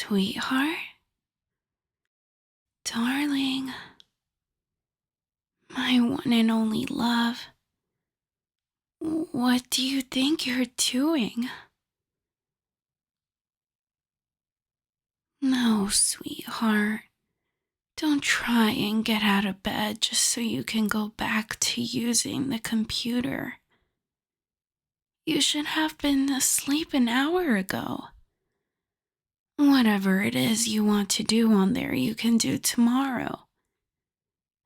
Sweetheart? Darling? My one and only love. What do you think you're doing? No, sweetheart. Don't try and get out of bed just so you can go back to using the computer. You should have been asleep an hour ago. Whatever it is you want to do on there, you can do tomorrow.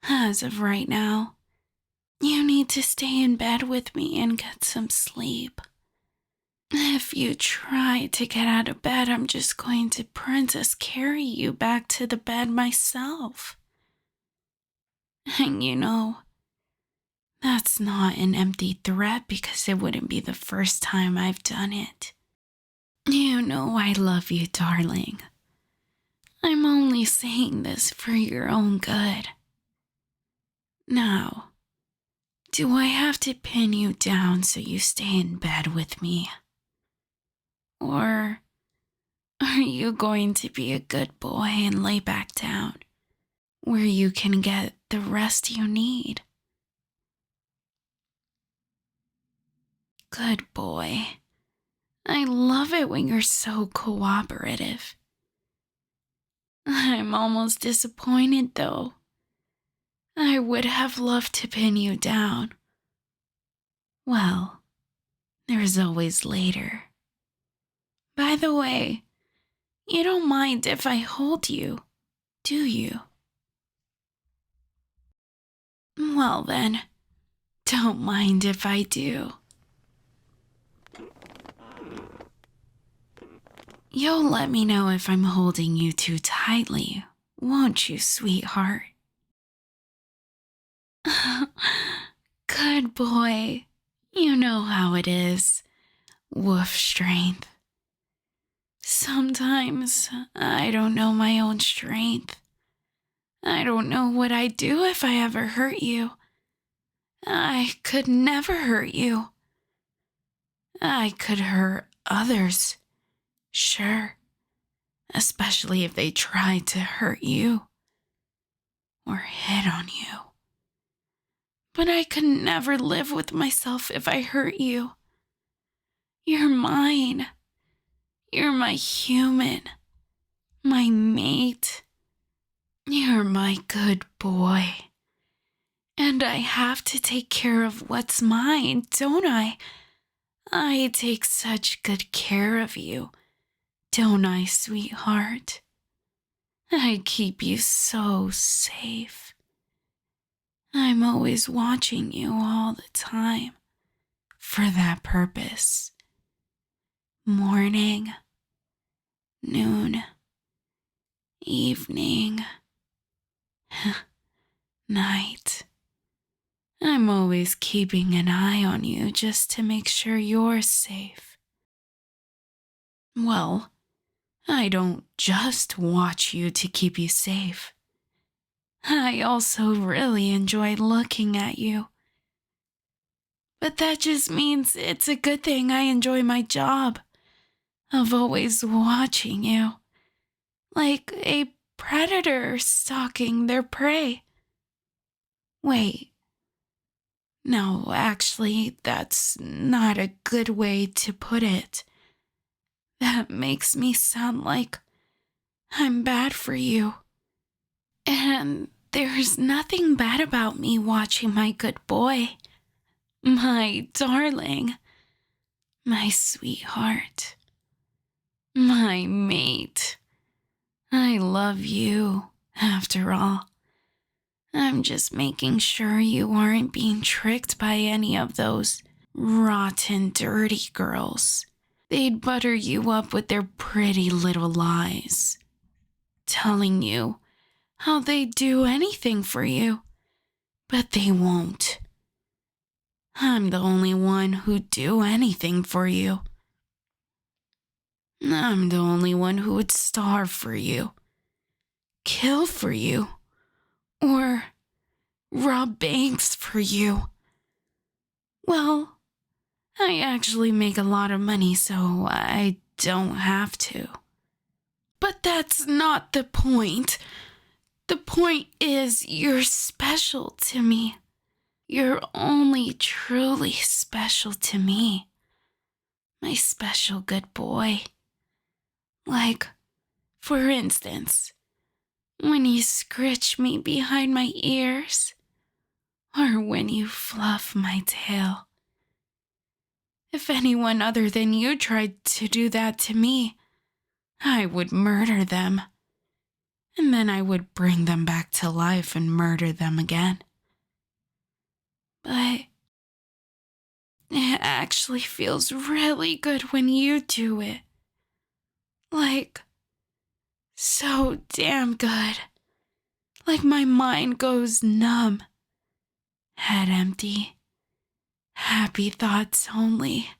As of right now, you need to stay in bed with me and get some sleep. If you try to get out of bed, I'm just going to princess carry you back to the bed myself. And that's not an empty threat because it wouldn't be the first time I've done it. You know I love you, darling. I'm only saying this for your own good. Now, do I have to pin you down so you stay in bed with me? Or are you going to be a good boy and lay back down where you can get the rest you need? Good boy. I love it when you're so cooperative. I'm almost disappointed though. I would have loved to pin you down. Well, there's always later. By the way, you don't mind if I hold you, do you? Well then, don't mind if I do. You'll let me know if I'm holding you too tightly, won't you, sweetheart? Good boy. You know how it is. Woof strength. Sometimes I don't know my own strength. I don't know what I'd do if I ever hurt you. I could never hurt you. I could hurt others, sure, especially if they tried to hurt you or hit on you. But I could never live with myself if I hurt you. You're mine. You're my human, my mate. You're my good boy. And I have to take care of what's mine, don't I? I take such good care of you, don't I, sweetheart? I keep you so safe. I'm always watching you all the time for that purpose. Morning, noon, evening, night. I'm always keeping an eye on you just to make sure you're safe. Well, I don't just watch you to keep you safe. I also really enjoy looking at you. But that just means it's a good thing I enjoy my job of always watching you, like a predator stalking their prey. Wait. No, actually, that's not a good way to put it. That makes me sound like I'm bad for you. And there's nothing bad about me watching my good boy, my darling, my sweetheart, my mate. I love you, after all. I'm just making sure you aren't being tricked by any of those rotten, dirty girls. They'd butter you up with their pretty little lies, telling you how they'd do anything for you, but they won't. I'm the only one who'd do anything for you. I'm the only one who would starve for you, kill for you, or rob banks for you. Well, I actually make a lot of money, so I don't have to. But that's not the point. The point is you're special to me. You're only truly special to me. My special good boy. Like, for instance, when you scritch me behind my ears, or when you fluff my tail. If anyone other than you tried to do that to me, I would murder them. And then I would bring them back to life and murder them again. But it actually feels really good when you do it. Like, so damn good. Like my mind goes numb. Head empty. Happy thoughts only.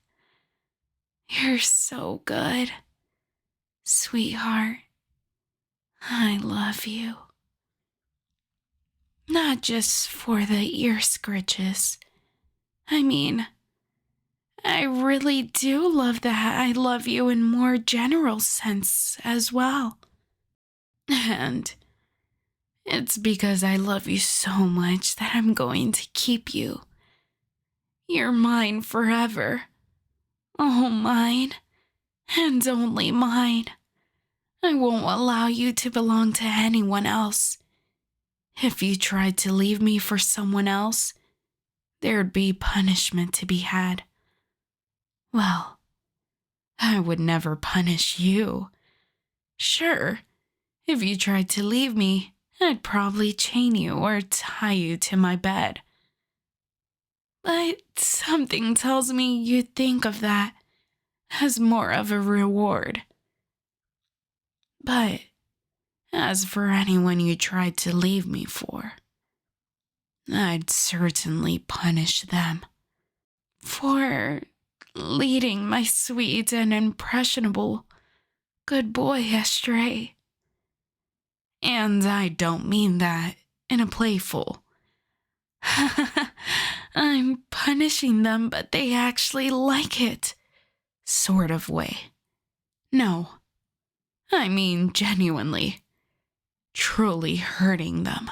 You're so good. Sweetheart, I love you. Not just for the ear scritches. I mean, I really do love that I love you in more general sense as well. And it's because I love you so much that I'm going to keep you. You're mine forever. All mine, and only mine. I won't allow you to belong to anyone else. If you tried to leave me for someone else, there'd be punishment to be had. Well, I would never punish you. Sure, if you tried to leave me, I'd probably chain you or tie you to my bed. But something tells me you'd think of that as more of a reward. But as for anyone you tried to leave me for, I'd certainly punish them for leading my sweet and impressionable good boy astray. And I don't mean that in a playful, I'm punishing them but they actually like it sort of way. No, I mean genuinely, truly hurting them.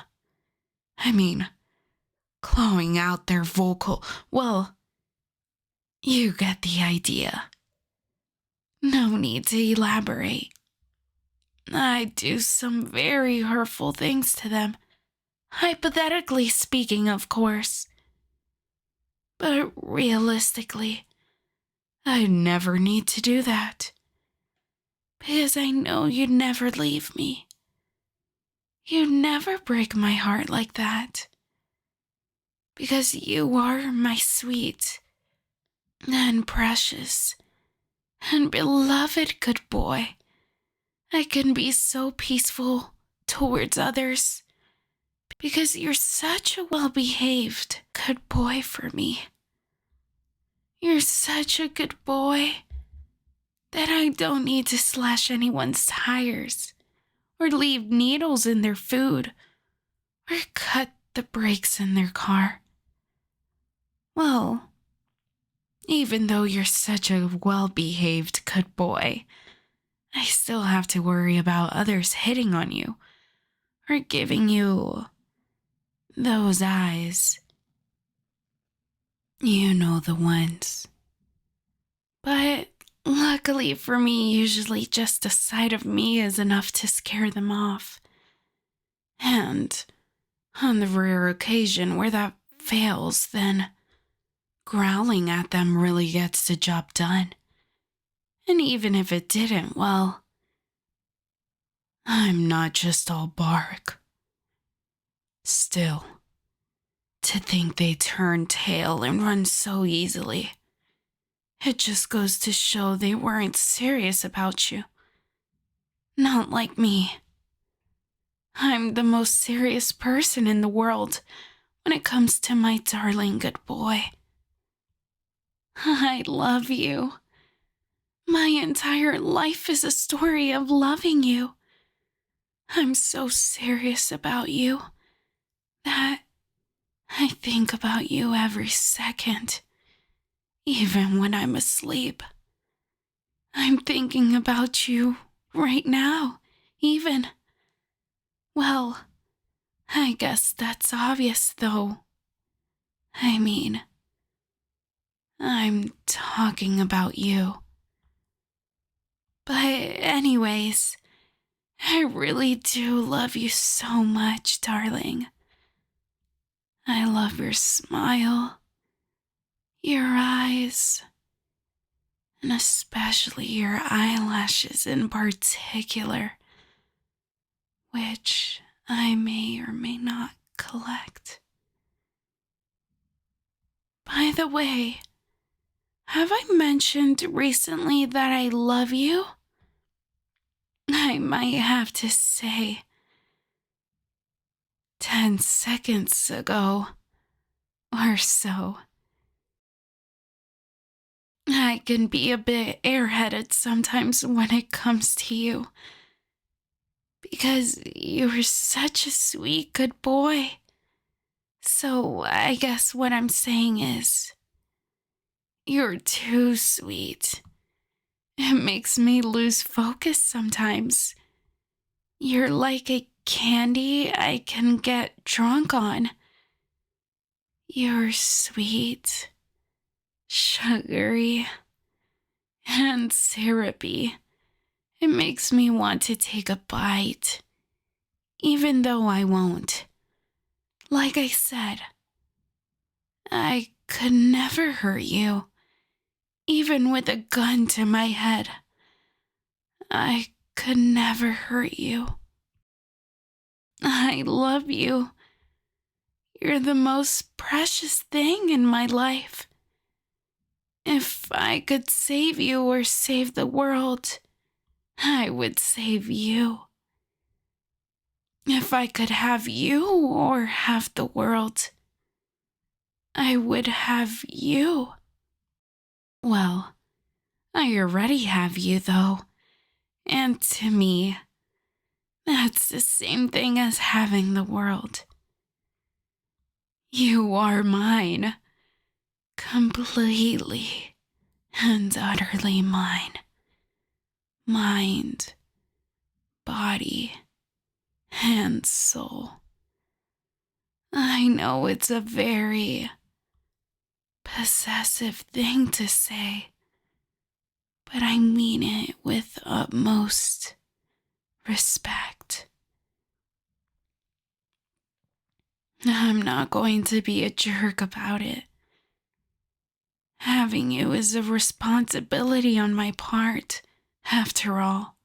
I mean, clawing out their well, you get the idea. No need to elaborate. I do some very hurtful things to them, hypothetically speaking, of course. But realistically, I never need to do that. Because I know you'd never leave me. You'd never break my heart like that. Because you are my sweet and precious and beloved good boy. I can be so peaceful towards others because you're such a well-behaved good boy for me. You're such a good boy that I don't need to slash anyone's tires or leave needles in their food or cut the brakes in their car. Well, even though you're such a well-behaved good boy, I still have to worry about others hitting on you or giving you those eyes. You know the ones. But luckily for me, usually just a sight of me is enough to scare them off. And on the rare occasion where that fails, then growling at them really gets the job done. And even if it didn't, well, I'm not just all bark. Still, to think they turn tail and run so easily, it just goes to show they weren't serious about you. Not like me. I'm the most serious person in the world when it comes to my darling good boy. I love you. My entire life is a story of loving you. I'm so serious about you that I think about you every second, even when I'm asleep. I'm thinking about you right now, even. Well, I guess that's obvious, though. I mean, I'm talking about you. But anyways, I really do love you so much, darling. I love your smile, your eyes, and especially your eyelashes in particular, which I may or may not collect. By the way, have I mentioned recently that I love you? I might have to say 10 seconds ago or so. I can be a bit airheaded sometimes when it comes to you, because you're such a sweet, good boy. So I guess what I'm saying is, you're too sweet. It makes me lose focus sometimes. You're like a candy I can get drunk on. You're sweet, sugary, and syrupy. It makes me want to take a bite, even though I won't. Like I said, I could never hurt you, even with a gun to my head. I could never hurt you. I love you. You're the most precious thing in my life. If I could save you or save the world, I would save you. If I could have you or have the world, I would have you. Well, I already have you, though. And to me, that's the same thing as having the world. You are mine. Completely and utterly mine. Mind, body, and soul. I know it's a very possessive thing to say, but I mean it with utmost respect. I'm not going to be a jerk about it. Having you is a responsibility on my part, after all.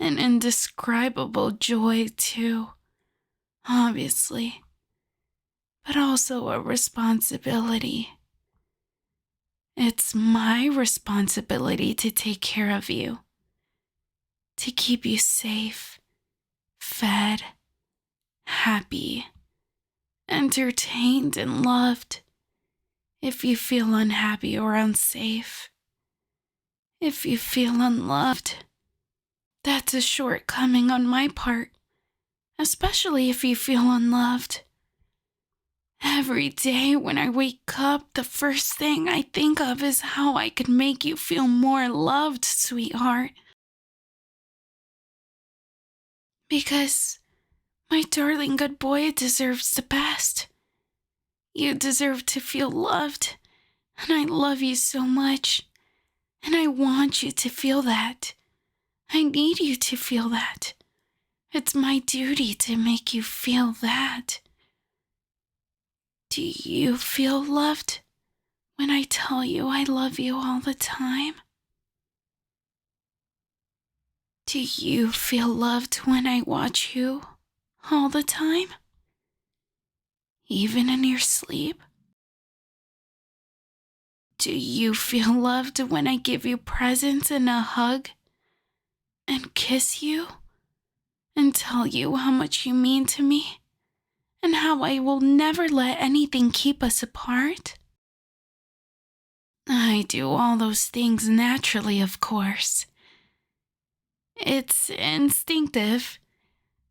An indescribable joy, too, obviously, but also a responsibility. It's my responsibility to take care of you, to keep you safe, fed, happy, entertained, and loved. If you feel unhappy or unsafe, if you feel unloved, that's a shortcoming on my part, especially if you feel unloved. Every day when I wake up, the first thing I think of is how I could make you feel more loved, sweetheart. Because my darling good boy deserves the best. You deserve to feel loved, and I love you so much, and I want you to feel that. I need you to feel that. It's my duty to make you feel that. Do you feel loved when I tell you I love you all the time? Do you feel loved when I watch you all the time? Even in your sleep? Do you feel loved when I give you presents and a hug and kiss you and tell you how much you mean to me and how I will never let anything keep us apart? I do all those things naturally, of course. It's instinctive,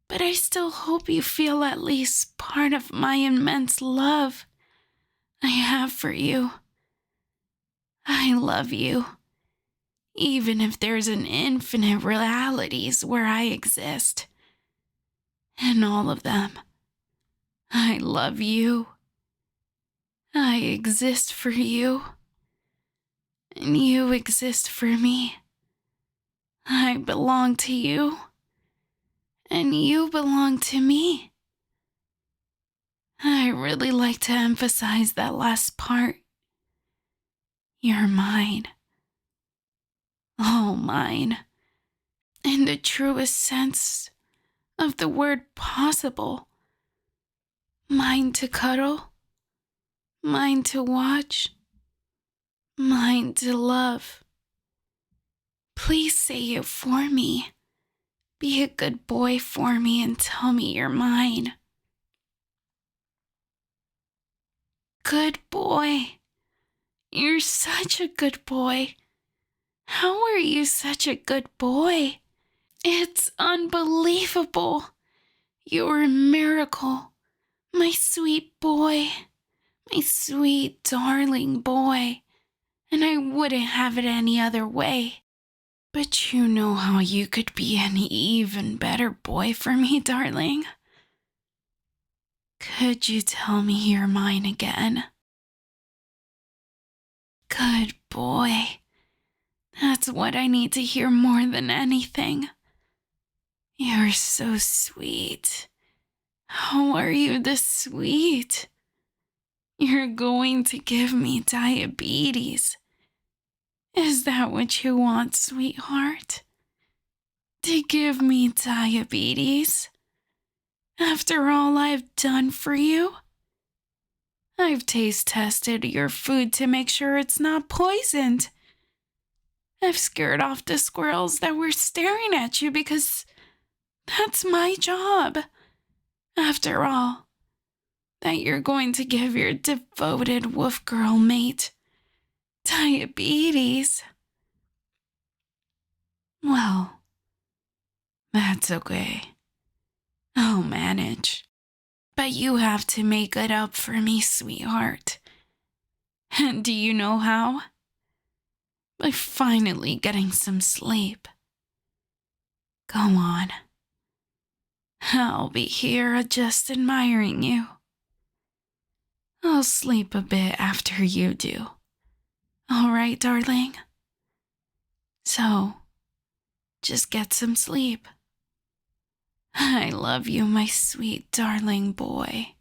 but I still hope you feel at least part of my immense love I have for you. I love you, even if there's an infinite realities where I exist. In all of them, I love you. I exist for you. And you exist for me. I belong to you. And you belong to me. I really like to emphasize that last part. You're mine. All mine. In the truest sense of the word possible. Mine to cuddle. Mine to watch. Mine to love. Please say it for me. Be a good boy for me and tell me you're mine. Good boy. You're such a good boy. How are you such a good boy? It's unbelievable. You're a miracle. My sweet boy. My sweet, darling boy. And I wouldn't have it any other way. But you know how you could be an even better boy for me, darling. Could you tell me you're mine again? Good boy. That's what I need to hear more than anything. You're so sweet. How are you this sweet? You're going to give me diabetes. Is that what you want, sweetheart? To give me diabetes? After all I've done for you? I've taste tested your food to make sure it's not poisoned. I've scared off the squirrels that were staring at you because that's my job. After all, that you're going to give your devoted wolf girl mate diabetes. Well, that's okay. I'll manage. But you have to make it up for me, sweetheart. And do you know how? By finally getting some sleep. Go on. I'll be here just admiring you. I'll sleep a bit after you do. All right, darling? So, just get some sleep. I love you, my sweet darling boy.